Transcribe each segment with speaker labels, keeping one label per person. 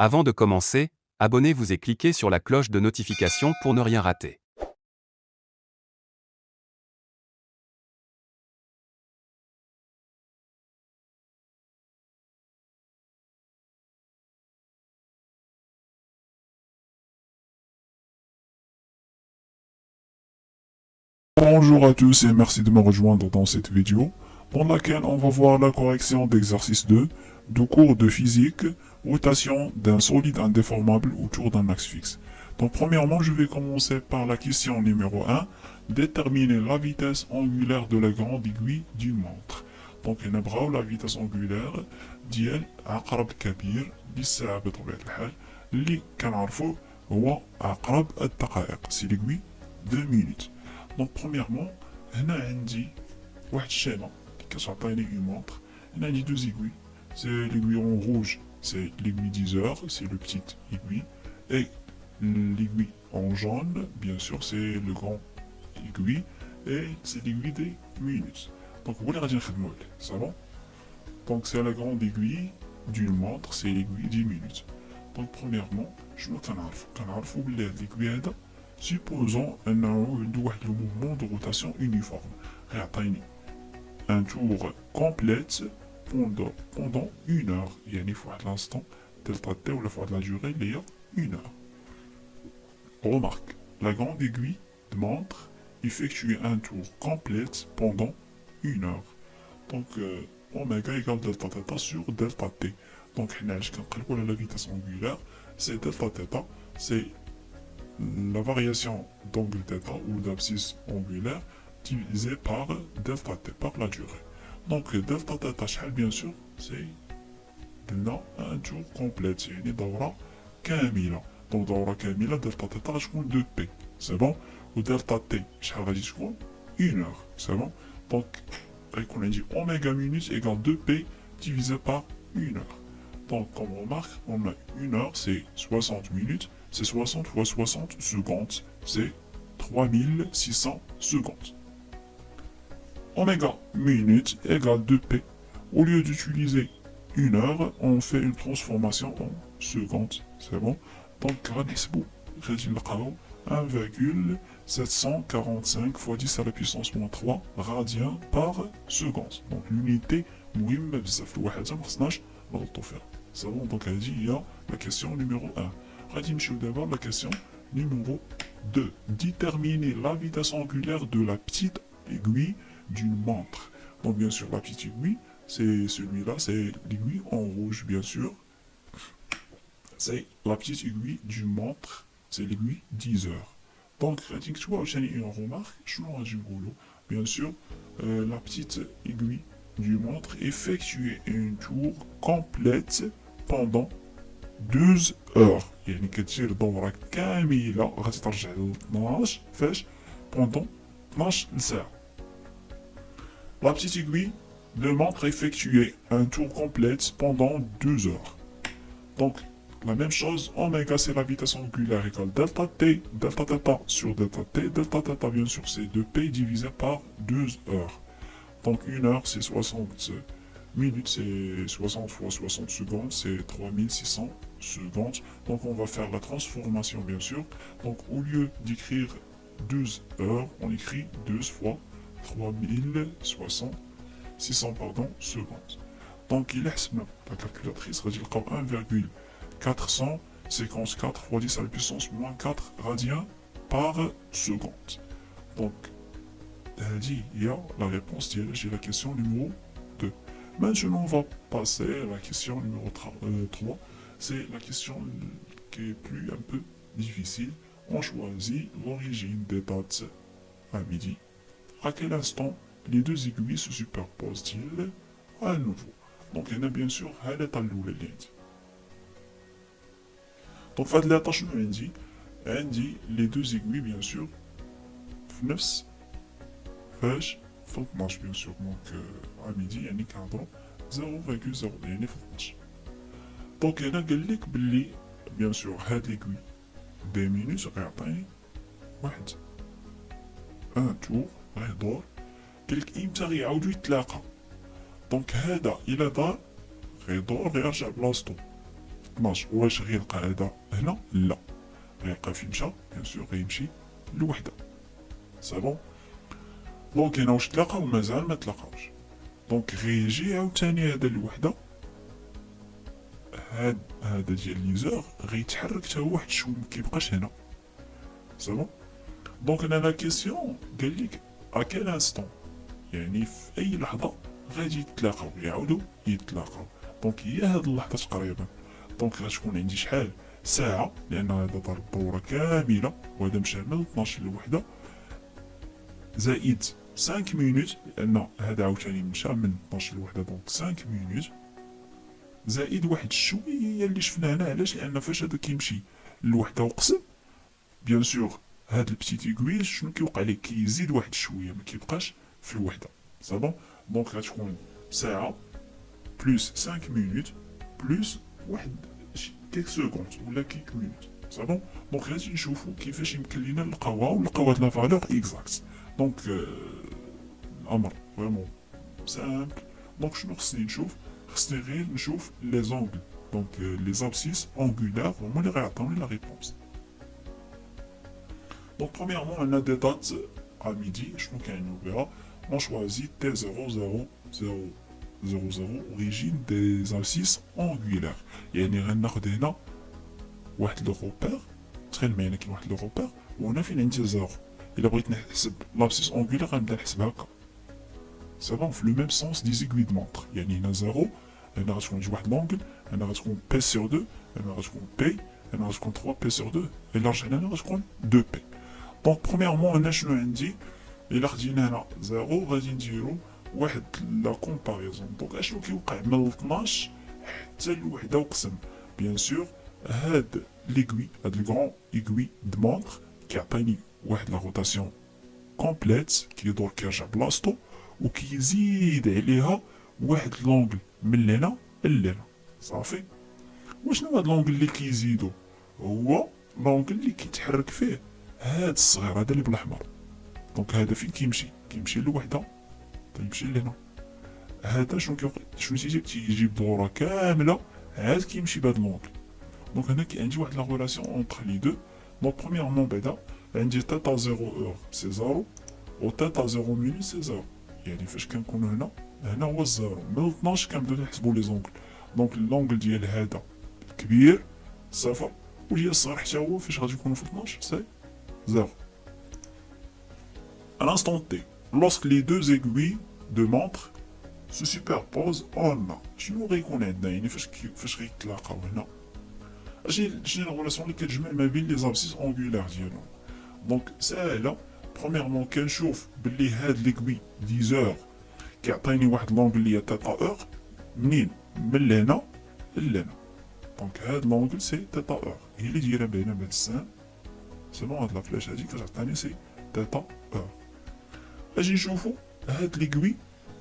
Speaker 1: Avant de commencer, abonnez-vous et cliquez sur la cloche de notification pour ne rien rater.
Speaker 2: Bonjour à tous et merci de me rejoindre dans cette vidéo dans laquelle on va voir la correction d'exercice 2 du cours de physique, rotation d'un solide indéformable autour d'un axe fixe. Donc premièrement, je vais commencer par la question numéro 1, déterminer la vitesse angulaire de la grande aiguille d'une montre. Donc نبغاو la vitesse angulaire ديال عقرب كبير للساعة بطبيعة الحال اللي كنعرفوه هو عقرب الدقائق سي l'aiguille de minutes. Donc premièrement, هنا عندي واحد الشيمة اللي كتعطيني une montre. هنا عندي deux aiguilles. C'est l'aiguille en rouge, c'est l'aiguille 10 heures, c'est le petit aiguille. Et l'aiguille en jaune, bien sûr, c'est le grand aiguille. Et c'est l'aiguille des minutes. Donc vous les غادي نخدمو عليه, ça va? Donc c'est la grande aiguille d'une montre, c'est l'aiguille 10 minutes. Donc premièrement, شنو كنعرفو بلي هاد l'aiguille هذا supposons أنه عنده واحد le mouvement de rotation uniforme. غيعطيني un tour complète pendant une heure. يعني في واحد l'instant delta t ولا في واحد la durée اللي هي une heure. Remarque, la grande aiguille de montre effectue un tour complète pendant une heure. Donc oméga égale delta θ sur delta t. Donc حنا اش كنقلبو على la vitesse angulaire, c'est delta θ, c'est la variation d'angle θ ou d'abscisse angulaire divisé par delta t, par la durée. Donc delta θ شحال bien sûr, c'est قلنا un tour complète, يعني دورة كاملة. Donc دورة كاملة delta θ غتكون 2p, c'est bon. و delta t شحال غادي تكون 1 heure, c'est bon. Donc غيكون عندي oméga minutes égale 2p divisé par 1 heure. Donc comme on remarque, on a 1 heure, c'est 60 minutes, c'est 60 fois 60 secondes, c'est 3600 secondes. Oméga minutes égale 2p. Au lieu d'utiliser 1 heure, on fait une transformation en secondes, c'est bon. Donc غنحسبو غادي نلقاو 1,745 fois 10 à la puissance moins 3 radiens par seconde. Donc l'unité مهمة بزاف, الوحدة مخصناش نغلطو فيها. C'est bon, donc هذه هي la question numéro 1. غادي نمشيو دابا la question numéro 2. Déterminer la vitesse angulaire de la petite aiguille d'une montre. Donc bien sûr la petite aiguille, c'est celui-là, c'est l'aiguille en rouge bien sûr. C'est la petite aiguille d'une montre, c'est l'aiguille 10 heures. Donc غادي نكتبو عاوتاني une remarque, شنو غادي نقولو؟ Bien sûr, la petite aiguille du montre effectuer une tour complète pendant 12 heures. يعني كتجير دورة كاملة غادي ترجع ل 12 فاش pendant 12 ساعة. La petite aiguille de montre effectuer un tour complète pendant 12 heures. Donc la même chose, oméga c'est la vitesse angulaire égale delta t, delta θ sur delta t, delta θ bien sûr c'est 2p divisé par 12 heures. Donc 1 heure c'est 60 minutes, c'est 60 fois 60 secondes, c'est 3600 secondes. Donc on va faire la transformation bien sûr. Donc au lieu d'écrire 12 heures, on écrit 12 fois 3600 secondes. Donc il est la calculatrice غادي نلقاو 1,454 fois 10 à la puissance moins 4 radiens par seconde. Donc il y a la réponse de la question numéro 2. Maintenant, on va passer à la question numéro 3. C'est la question qui est plus un peu difficile. On choisit l'origine des dates à midi. À quel instant les deux aiguilles se superposent-ils à nouveau? Donc, il y a bien sûr l'état الأولى اللي عندي. Donc, في هاد l'état شنو عندي؟ عندي les deux aiguilles bien sûr في نفس فاش في 12 bien sûr. Donc à midi يعني كنهضرو 0,0 يعني في 12. دونك هنا قالك بلي bien sûr هاد ليكوي دي مينوت غيعطيني واحد ان تور غيدور. قالك امتى غيعاودو يتلاقى. دونك هذا الى دار غيدور غيرجع بلاصتو 12 واش غيلقى هذا هنا؟ لا، غيلقى فين مشى؟ بيان سور غيمشي لوحده. سي بون. دونك هنا واش تلاقاو؟ مازال ما تلاقاوش. دونك غيجي عاوتاني هذا الوحده، هذا ديال ليزور غيتحرك حتى هو واحد شويه، مكيبقاش هنا. سي بون. دونك هنا لا كيسيون قال لك ا كيل انستون، يعني في اي لحظه غادي يتلاقاو، يعاودوا يتلاقاو. دونك هي هاد اللحظه تقريبا. دونك غتكون عندي شحال؟ ساعه، لان هذا دار الدوره كامله وهذا مشى من 12 لوحده، زائد 5 مينوت، لان هذا عاوتاني مشى من 12 لوحده، دونك 5 مينوت زائد واحد شويه اللي شفنا هنا. علاش؟ لان فاش هذا كيمشي لوحده وقسم، بيان سور هاد البتيت ايكويل شنو كيوقع ليه؟ كيزيد واحد شويه، ما كيبقاش في الوحده. سي بون. دونك غتكون ساعه بلوس 5 مينوت بلوس واحد كيك سكوند ولا كيك مينوت. سي بون. دونك غادي نشوفو كيفاش يمكن لينا نلقاوها ونلقاو هاد لا فالور اكزاكت. دونك الامر فريمون سامبل. دونك شنو خصني نشوف؟ خصني غير نشوف لي زونغل، دونك لي زابسيس اونغولار هما اللي غيعطيوني لا ريبونس. دونك برومييرمون عندنا دي دات à midi, شنو كاينين بها؟ on choisit T0000 origine des abscisses angulaires. يعني غناخد هنا واحد لو روبير، تخيل معايا كاين واحد لو روبير وهنا فين عندي زيرو. الا بغيت نحسب لابسيس اونغولار غنبدا نحسب هكا. سي بون في لو ميم سونس دي زيكوي دو مونطر، يعني هنا زيرو، هنا غتكون عندي واحد لونغل، هنا غتكون بي سور 2، هنا غتكون بي، هنا غتكون 3 بي سور 2، الا رجعنا هنا غتكون 2 بي. دونك برومييرمون هنا شنو عندي؟ الا خدينا هنا زيرو غادي نديرو واحد لا كومباريزون. دونك اشنو كيوقع من 12 حتى لوحده وقسم؟ بيان سور هاد ليكوي، هاد الكرون ايكوي دو مونطر كيعطيني واحد لا روتاسيون كومبليت، كيدور كيرجع بلاصتو وكيزيد عليها واحد لونغل من لهنا لهنا. صافي. وشنو هاد لونغل اللي كيزيدو؟ هو لونغل اللي كيتحرك فيه هاد الصغير هذا اللي بالاحمر. دونك هذا فين كيمشي؟ كيمشي لوحده، تيمشي لهنا. هذا شنو كيوقع؟ شنو تيجيب؟ تيجيب دوره كامله عاد كيمشي بهاد لونغل. دونك هنا عندي واحد لا غولاسيون اونتر لي دو. دونك برومييرمون بعدا عندي تيتا 0 اور سي زيرو و تيتا 0 مينوت سي زيرو. يعني فاش كنكونو هنا، هنا هو الزيرو، من 12 كنبداو نحسبو لي زونغل. دونك اللونغل ديال هذا كبير صفر، وديال الصغير حتى هو فاش غادي يكونو في 12 سي زيرو. À l'instant T, lorsque les deux aiguilles de montre se superposent en A. شنو غيكون عندنا؟ يعني فاش غيتلاقاو هنا، شنو الريلاسيون اللي كتجمع ما بين لي زابسيس اونغولار ديالهم؟ دونك ساهله. برومييرمون كنشوف بلي هاد ليكوي ديزور كيعطيني واحد لونغل اللي هي تيتا اور، منين؟ من لهنا لهنا. دونك هاد لونغل سي تيتا اور، هي اللي دايره بينا بهاد السهم. سي بون. هاد لا فلاش هادي كتعطيني سي تيتا اور. اجي نشوفو هاد ليكوي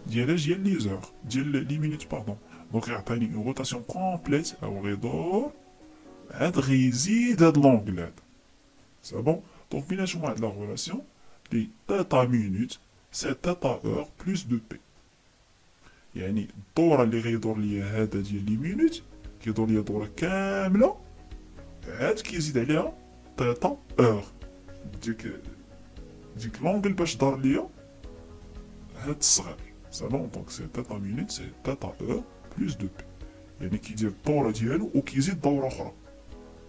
Speaker 2: ديال ليزور ديال لي مينوت باردون. دونك يعطيني اون روتاسيون كومبليت، او غيدور عاد غيزيد هاد لونغل هذا. سي بون. دونك بيناتهم واحد لا غولاسيون لي تيتا مينوت سي تيتا اور بلوس دو بي. يعني الدوره اللي غيدور ليا هذا ديال لي مينوت كيدور ليا دوره كامله عاد كيزيد عليها تيتا اور. ديك لونغل باش دار ليا هاد الصغير. سي بون. دونك سي تيتا مينوت سي تيتا او بلوس دو بي، يعني كيدير الدوره ديالو وكيزيد دوره اخرى.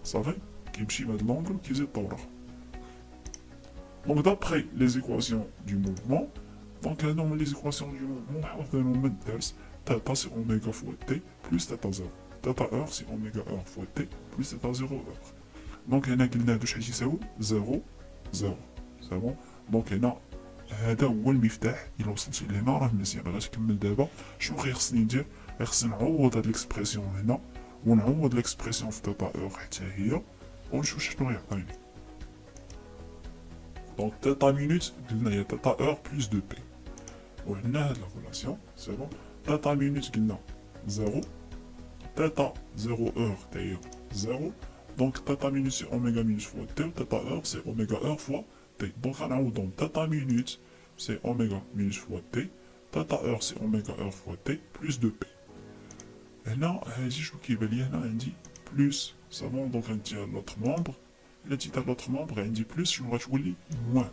Speaker 2: صافي. كيمشي بهاد لونغل وكيزيد دوره اخرى. دونك دابخي لي زيكواسيون دو موفمون، دونك هادو هما لي زيكواسيون دو موفمون حافظينهم من الدرس. تيتا سي اوميغا فوا تي بلوس تيتا زيرو، تيتا اور سي اوميغا اور فوا تي بلوس تيتا زيرو اور. دونك هنا قلنا هادو شحال تيساوي؟ زيرو زيرو. سي بون. دونك هنا هذا هو المفتاح. الا وصلتي لهنا راه مزيان. غتكمل دابا شنو خصني ندير؟ خصني نعوض هاد ليكسبرسيون هنا ونعوض ليكسبرسيون في تيتا اور حتى هي ونشوف شنو يعطيني. دونك تيتا مينوت قلنا هي تيتا اور بلوس دو بي، وعندنا هاد لا ريلاسيون. سي بون. تيتا مينوت قلنا زيرو، تيتا زيرو اور تا هي زيرو. دونك تيتا مينوت سي اوميغا مينوت فوا تي، و تيتا اور سي اوميغا اور فوا تي. دونك غنعوضهم. تيتا مينوت سي اوميغا مينوت فوا تي، تيتا اور سي اوميغا اور فوا تي بلوس دو بي. هنا هادي شنو كيبان لي؟ هنا عندي plus, ça va, donc on dit l'autre membre, il dit à l'autre membre, on dit plus, je vais jouer moins.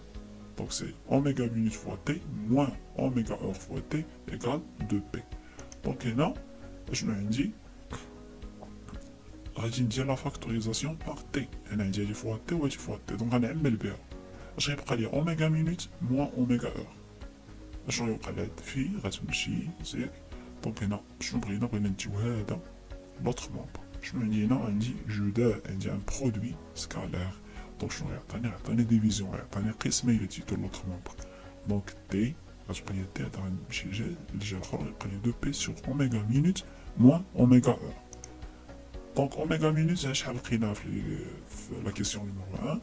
Speaker 2: Donc c'est oméga minute fois t moins oméga heure fois t égale 2p. Donc là, je me dis, غادي ندير لا فاكتوريزاسيون بار تي، انا عندي هادي فوا تي وهادي فوا تي، دونك غنعمل بها اش غيبقى لي اوميغا مينوت موان اوميغا اور. اش غيبقى لي هاد في غتمشي زيك. دونك هنا شنو بغينا نديو هذا لوطخ مومبر. شنو عندي هنا؟ عندي عندي ان برودوي سكالير. دونك شنو غيعطيني ديفيزيون، غيعطيني قسمين اللي تيتو لوطخ مومبر. دونك تي غتبقى لي تي هذا غنمشي للجهه الاخرى غيبقى لي 2 بي سور اوميغا مينوت موان اوميغا اور. Donc oméga minute, c'est la question numéro 1.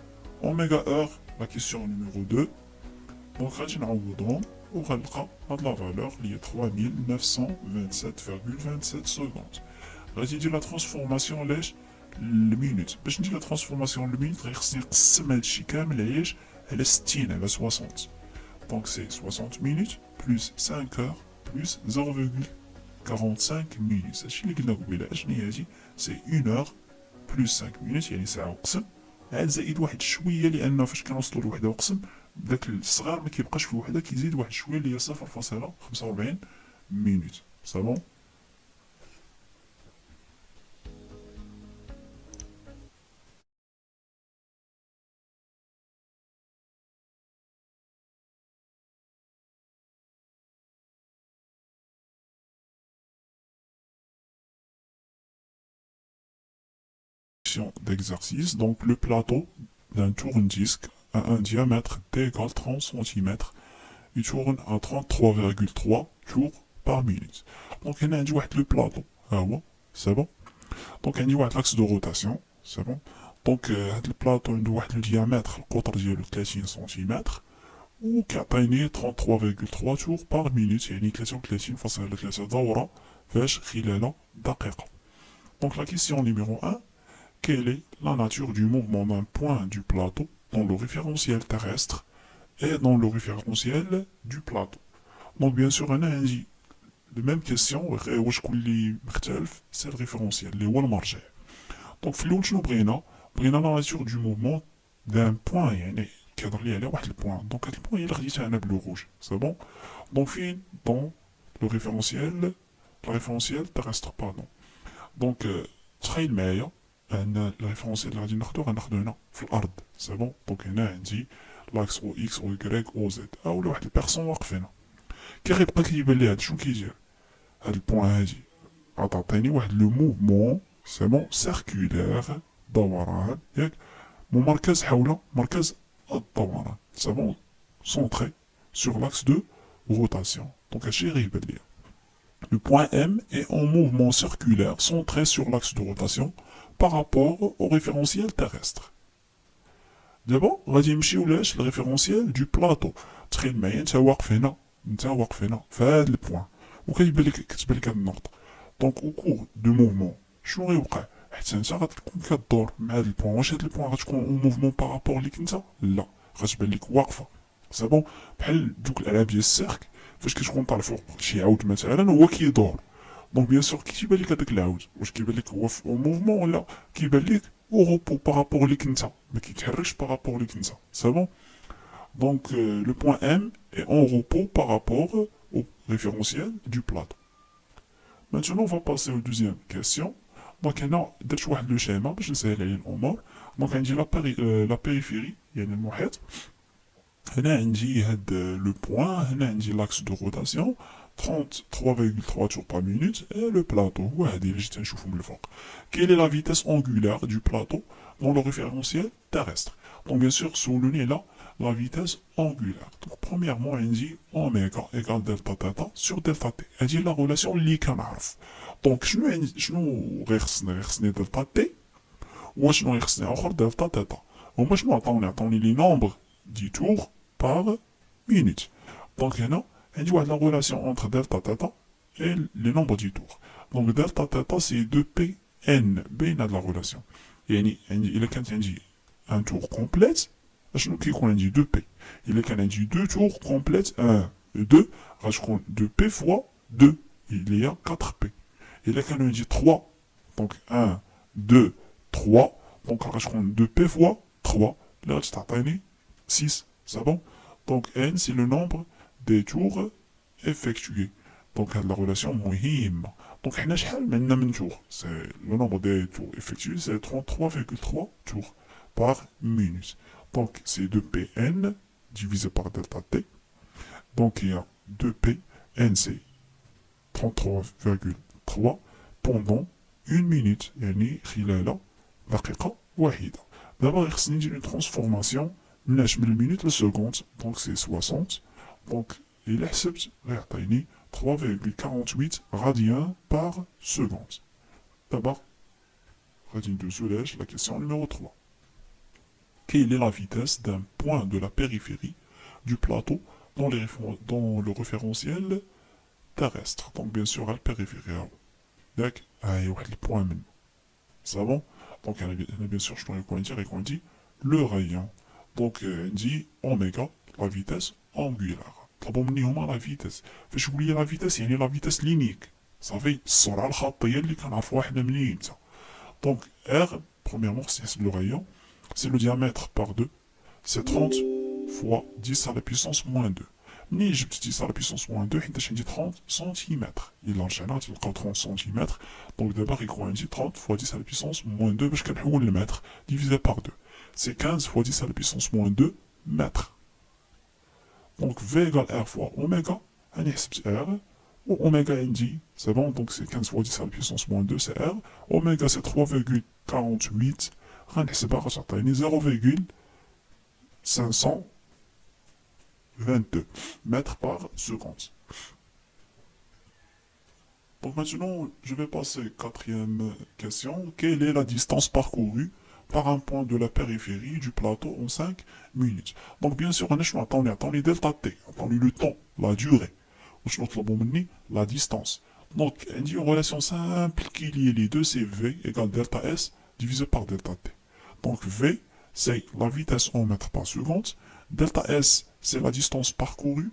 Speaker 2: Oméga heure, la question numéro 2. Donc on va la valeur qui est 3927,27 secondes. Là, j'ai dit la transformation le minute. Je dis la transformation le minute, elle est 60. Donc c'est 60 minutes plus 5 heures plus 0,45 minutes. C'est 1 heure plus 5 minutes، يعني ساعة وقسم، عاد زائد واحد شوية لأن فاش كنوصلو لوحدة وقسم داك الصغار مكيبقاش في وحدة، كيزيد واحد شوية اللي هي 0,45 minutes. صافون. D'exercice, donc le plateau d'un tourne-disque a un diamètre d égale 30 cm, il tourne à 33,3 tours par minute. Donc il y a le plateau, c'est bon. Donc il y a l'axe de rotation, c'est bon. Donc le plateau a le diamètre, le côté de 30 cm, ou qui atteint 33,3 tours par minute, يعني 33 فاصلة 3 دورة فاش خلال دقيقة. Donc la question numéro 1, quelle est la nature du mouvement d'un point du plateau dans le référentiel terrestre et dans le référentiel du plateau? Donc bien sûr, on a dit la même question, c'est le référentiel, les wall margé. Donc nous prenons la nature du mouvement d'un point, qui est lié à un point. Donc le point il est un bleu rouge, c'est bon. Donc dans le référentiel terrestre, pardon. Donc très meilleur. Le référentiel اللي غادي ناخدو هنا في الارض، سي بون. دونك هنا عندي لاكس او اكس او واي او زد، اولا واحد البيرسون واقف هنا، كي غيبقى كيبان لي هاد شنو كيدير هاد البوان هادي، غتعطيني واحد لو موفمون سي بون سيركولير دوران، ياك ممركز حول مركز الدوران، سي بون سونتري سور لاكس دو روتاسيون. دونك هادشي غيبان ليا le point M est en mouvement circulaire centré sur l'axe de rotation par rapport au référentiel terrestre. D'abord, غادي نمشيو لاش الريفيرونسيال دو بلاطو. تخيل معايا انت واقف هنا في هاد البوان وكتبان لك هاد النقطة. دونك او كور دو موفمون شنو غيوقع؟ حتى انت غتكون كدور مع هاد البوان. واش هاد البوان غتكون اون موفمون بارابور ليك انت؟ لا، غتبان لك واقفة. سي بون، بحال دوك الالعاب ديال السيرك فاش كتكون طالع فوق شي عود مثلا هو كيدور. دونك بيان سور كي تيبان لك هذاك العود، واش كيبان لك هو في موفمون ولا كيبان لك او روبو بارابور ليك انت، ما كيتحركش بارابور ليك انت. سي بون. دونك لو بوان ام اي اون روبو بارابور au référentiel du plateau. Maintenant on va passer aux deuxième question. دونك هنا درت واحد لو شيما باش نسهل عليا الامور. دونك عندي لا بيريفيري يعني المحيط، هنا عندي هاد لو بوان، هنا عندي لاكس دو روتاسيون 33,3 tours par minute et le plateau هو هادي اللي جيت نشوفو من الفوق. Quelle est la vitesse angulaire du plateau dans le référentiel terrestre? Donc bien sûr souligner là la vitesse angulaire. Donc premièrement عندي oméga égale delta theta sur delta t. هادي لا relation اللي كنعرف. دونك شنو غير خصني دلتا تي وشنو غير خصني اخر دلتا تيتا. هما شنو عطاوني لي نومبر دي تور بار مينوت. دونك هنا عندي واحد لا ريلاسيون انتر دلتا تيتا اي لي نومبر دي تور. دونك دلتا تيتا سي 2 بي ان بين هاد لا ريلاسيون. يعني عندي الا كانت عندي ان تور كومبليت شنو كيكون عندي 2 بي. الا كان عندي 2 تور كومبليت 1 2 غتكون 2 بي فوا 2 il y a 4 بي. الا كانوا عندي 3 دونك 1 2, 3. Donc, je prends 2p fois 3. Là, tu t'atteins 6. C'est bon? Donc, n, c'est le nombre des tours effectués. Donc, la relation مهمة. Donc, احنا شحال عندنا من tours? C'est le nombre des tours effectués, c'est 33,3 tours par minute. Donc, c'est 2pn divisé par delta t. Donc, il y a 2p, n c'est 33,3 pendant une minute. يعني خلال دقيقة واحدة. D'abord, il y a une transformation من minute le seconde. Donc, c'est 60. Donc, il accepte 3,48 radiens par seconde. D'abord, radien de soulège, la question numéro 3. Quelle est la vitesse d'un point de la périphérie du plateau dans le référentiel terrestre? Donc, bien sûr, la périphérie. Donc, il y a le point même. C'est bon? Donc, bien sûr, je dois dire le rayon. Donc, on dit oméga, la vitesse angulaire. طلبوا مني هما لا فيتاس فاش نقول لي لا فيتاس يعني لا فيتاس لينيك صافي السرعه الخطيه اللي كنعرفوها حنا منين امتى دونك ار premièrement c'est le rayon c'est le diamètre par 2 c'est 30 fois 10 à la puissance moins 2 منين جبت 10 à la puissance moins 2 حيتاش عندي 30 سنتيمتر الا رجعنا تلقاو 30 سنتيمتر دونك دابا غيكون عندي 30 fois 10 à la puissance moins 2 باش كنحول المتر divisé par 2 c'est 15 fois 10 à la puissance moins 2 mètres. Donc V égale R fois oméga, on accepte R, ou oméga ND, c'est bon, donc c'est 15 fois 10 à la puissance moins 2, c'est R, oméga c'est 3,48, on accepte R, c'est 0,522 mètres par seconde. Donc maintenant, je vais passer quatrième question, quelle est la distance parcourue par un point de la périphérie du plateau en 5 minutes. Donc bien sûr, on attend les delta t, attend le temps, la durée. La distance. Donc, on dit une relation simple qui lie les deux, c'est V égale delta S divisé par delta t. Donc V, c'est la vitesse en mètres par seconde, delta S, c'est la distance parcourue,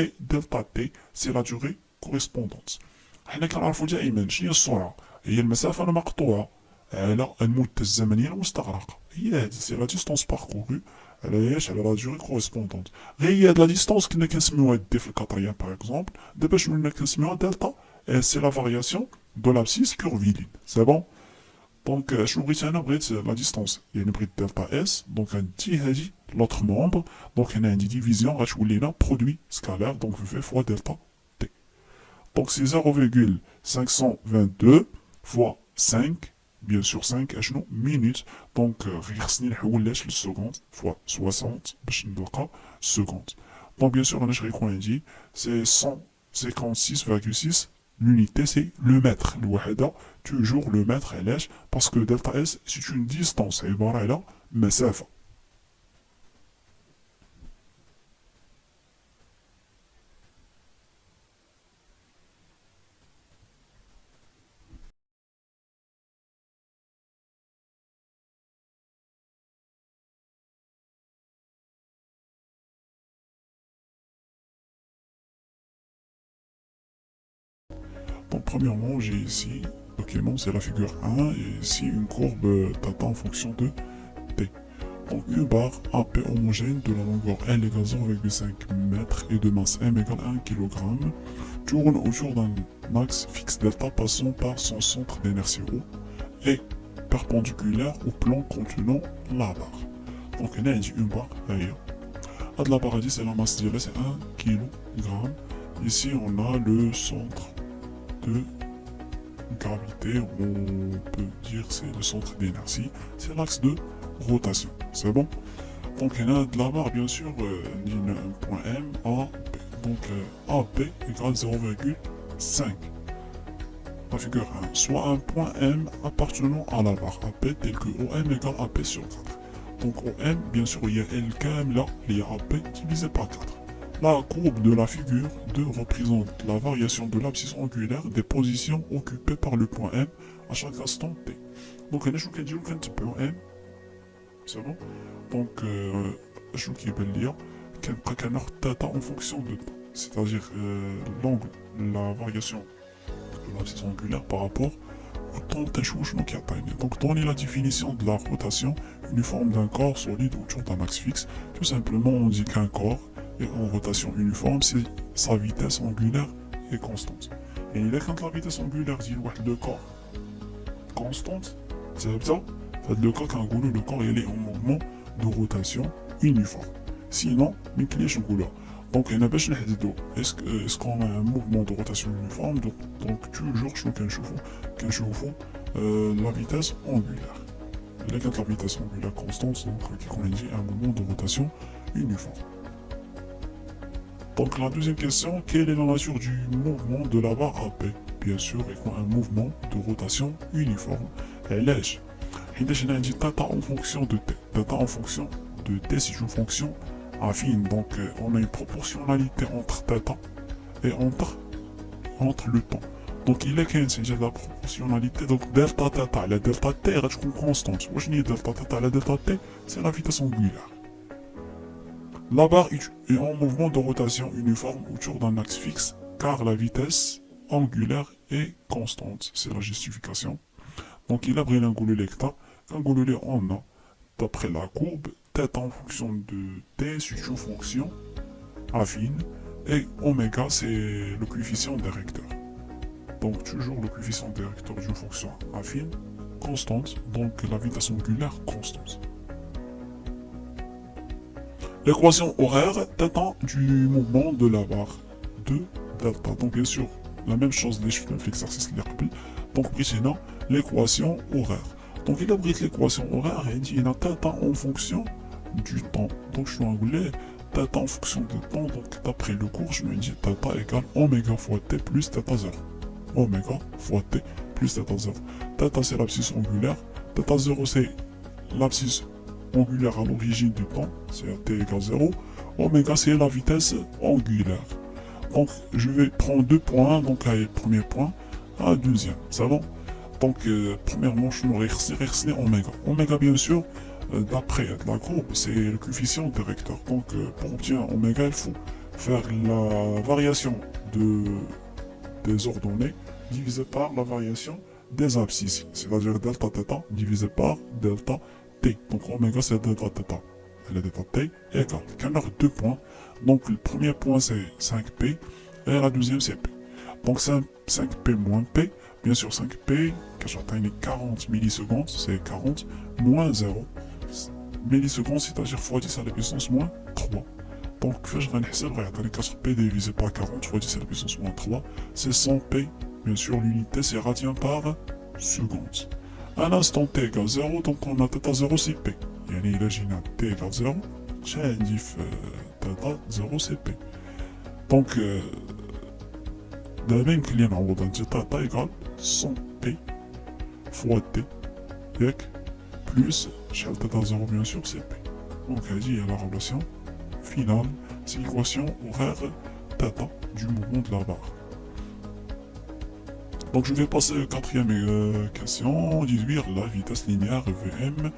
Speaker 2: et delta t, c'est la durée correspondante. احنا كنعرفوا دائما شنو هي السرعة؟ هي المسافة المقطوعة على المدة الزمنية المستغرقة. هي هادي سي لا ديستونس باركورو على لا ديوري كوريسبوندونت. غير هاد لا ديستونس كنا كنسميوها دي في الكاتريان باغ اكزومبل، دابا شنو ولينا كنسميوها دلتا، سي لا فارياسيون دو لابسيس كورفيلين. سي بون؟ دونك شنو بغيت انا؟ بغيت لا ديستونس، يعني بغيت دلتا اس، دونك غندي هادي لوتر مومبر، دونك هنا عندي ديفيزيون غتولي لنا برودوي سكالير، دونك في فوا دلتا تي. دونك سي 0,522 fois 5 bien sûr 5 اشنو minutes دونك خصني نحول لاش للسكوند فوا 60 باش نلقى سكوند دونك bien sûr انا اش غيكون عندي سي 156,6 l'unité c'est le mètre الوحده toujours le mètre علاش باسكو دلتا اس c'est une distance عباره على مسافه. Donc premièrement, j'ai ici, document, c'est la figure 1, et ici une courbe data en fonction de T. Donc une barre AP homogène de la longueur L égale 0,5 m et de masse M égale 1 kg tourne autour d'un axe fixe delta passant par son centre d'inertie O et perpendiculaire au plan contenant la barre. Donc on a une barre d'ailleurs. À de la barre c'est la masse direct, c'est 1 kg. Ici on a le centre de gravité, on peut dire c'est le centre d'inertie, c'est l'axe de rotation, c'est bon. Donc il y a de la barre bien sûr, il y a un point M, A, B. Donc AB égale 0,5. La figure 1, soit un point M appartenant à la barre AP tel que OM égale AP sur 4. Donc OM, bien sûr il y a L KM là, il y a AP divisé par 4. La courbe de la figure 2 représente la variation de l'abscisse angulaire des positions occupées par le point M à chaque instant T. Donc, on a un M. C'est bon? Donc, je vais lire qu'un theta en fonction de temps. C'est-à-dire l'angle, la variation de l'abscisse angulaire par rapport autant تنشوف شنو كيعطيني. Donc donner la définition de la rotation uniforme d'un corps solide autour d'un axe fixe. Tout simplement on dit qu'un corps est en rotation uniforme si sa vitesse angulaire est constante. Et il est quand la vitesse angulaire dit le corps constante, c'est ça. Le corps le corps il est en mouvement de rotation uniforme. Sinon, donc est-ce qu'on a un mouvement de rotation uniforme, donc toujours la vitesse angulaire. Et là, quand la vitesse angulaire constante, donc on dit un mouvement de rotation uniforme. Donc la deuxième question, quelle est la nature du mouvement de la barre AP? Bien sûr, il y a un mouvement de rotation uniforme. Et l'âge, on dit θ en fonction de t. Θ en fonction de t, c'est une fonction affine. Donc on a une proportionnalité entre θ et entre le temps. Donc il est qu'un c'est la proportionnalité. Donc delta θ, la delta t est constante. Moi je dis delta θ, la delta t, c'est la vitesse angulaire. La barre est en mouvement de rotation uniforme autour d'un axe fixe car la vitesse angulaire est constante. C'est la justification. Donc il a pris l'angle lecta. L'angle on a, d'après la courbe, θ en fonction de t, c'est une fonction affine. Et oméga, c'est le coefficient directeur. Donc toujours le coefficient directeur d'une fonction affine, constante. Donc la vitesse angulaire constante. L'équation horaire θ du mouvement de la barre de delta. Donc bien sûr, la même chose les chiffres de l'exercice. Donc précisément, l'équation horaire. Donc il abrite l'équation horaire et il dit il a θ en fonction du temps. Donc je suis anglais, θ en fonction du temps. Donc d'après le cours, je me dis θ égale oméga fois t plus θ0. Oméga fois t plus θ0. Θ c'est l'abscisse angulaire. θ0 c'est l'abscisse angulaire à l'origine du temps, c'est t égale 0. Oméga c'est la vitesse angulaire. Donc je vais prendre deux points, donc à le premier point, à le deuxième, c'est bon. Donc premièrement je vais oméga. Oméga bien sûr, d'après la courbe, c'est le coefficient directeur. Donc pour obtenir oméga, il faut faire la variation des ordonnées divisé par la variation des abscisses, c'est-à-dire delta θ divisé par delta t. Donc oméga c'est delta θ. Et la delta t égale. On a deux points. Donc le premier point c'est 5p et la deuxième c'est p. Donc 5p moins p, bien sûr 5p, quand j'atteins les 40 millisecondes, c'est 40 moins 0. Millisecondes, c'est-à-dire fois 10 à la puissance moins 3. Donc je vais les 4p divisé par 40 fois 10 à la puissance moins 3, c'est 100p. Bien sûr l'unité c'est radian par seconde. À l'instant t égale 0, donc on a θ0 c'est p. Il imagine t égale 0, j'ai diff θ0 c'est p. Donc de même qu'il y a un ordre de θ égale 100p fois t plus chez θ0 bien sûr c'est p. Donc il y a la relation finale, c'est l'équation horaire θ du mouvement de la barre. Donc je vais passer à la quatrième question, déduire la vitesse linéaire Vm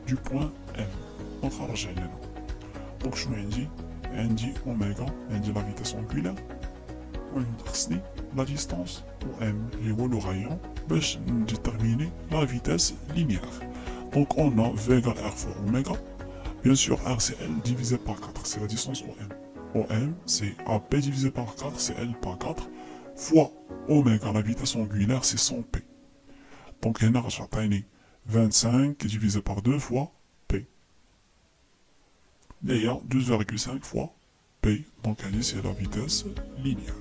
Speaker 2: du point M. Donc je me dis, on dit oméga, on dit la vitesse angulaire, on dit la distance au M, et le rayon, pour déterminer la vitesse linéaire. Donc on a V égale R fois oméga, bien sûr R c'est L divisé par 4, c'est la distance au M. Au M c'est AP divisé par 4, c'est L par 4, fois oméga, la vitesse angulaire, c'est 100p. Donc, il y a 25 divisé par 2 fois p. Et il y a 2,5 fois p. Donc, c'est la vitesse linéaire.